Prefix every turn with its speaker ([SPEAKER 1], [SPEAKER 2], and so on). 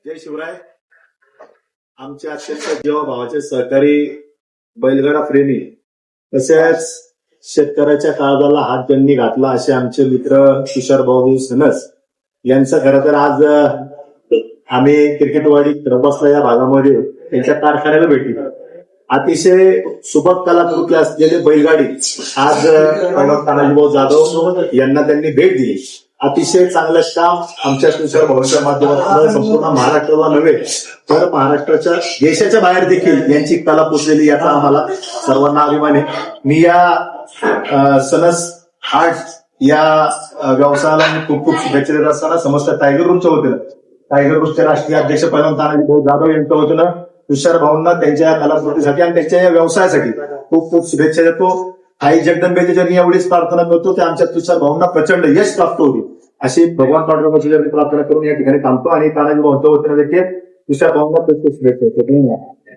[SPEAKER 1] जय शिवराय. आमचे अत्यंत जीवाभावाचे सहकारी बैलगाडा प्रेमी तसेच शेतकऱ्याच्या काळजाला हात ज्यांनी घातला असे आमचे मित्र तुषार भाऊ सनस यांचं खरं तर आज आम्ही क्रिकेटवाडी रबसला या भागामध्ये त्यांच्या कारखान्याला भेटली. अतिशय सुबक कलाकृती असलेली बैलगाडी आज तानाजी भाऊ जाधव यांना त्यांनी भेट दिली. अतिशय चांगलं काम आमच्या तुषार भाऊच्या माध्यमातून संपूर्ण महाराष्ट्राला नव्हे तर महाराष्ट्राच्या देशाच्या बाहेर देखील यांची कला पोचलेली याचा आम्हाला सर्वांना अभिमान आहे. मी या सनस आर्ट या व्यवसायाला मी खूप खूप शुभेच्छा देत असताना समस्त टायगर ग्रुपच्या वतीनं टायगर ग्रुपचे राष्ट्रीय अध्यक्ष पहिलवान तानाजी भाऊ जाधव यांच्या वतीनं तुषार भाऊंना त्यांच्या कलाकृतीसाठी आणि त्यांच्या या व्यवसायासाठी खूप खूप शुभेच्छा देतो. आई जगदंबेची जर एवढीच प्रार्थना करतो की आमच्या तुषार भाऊंना प्रचंड यश प्राप्त होईल अशी भगवान पांडुरंगाची प्रार्थना करून या ठिकाणी थांबतो आणि तानाजी भाऊंच्या वतीनं देखील तुषार भाऊंना खूप खूप शुभेच्छा देतो.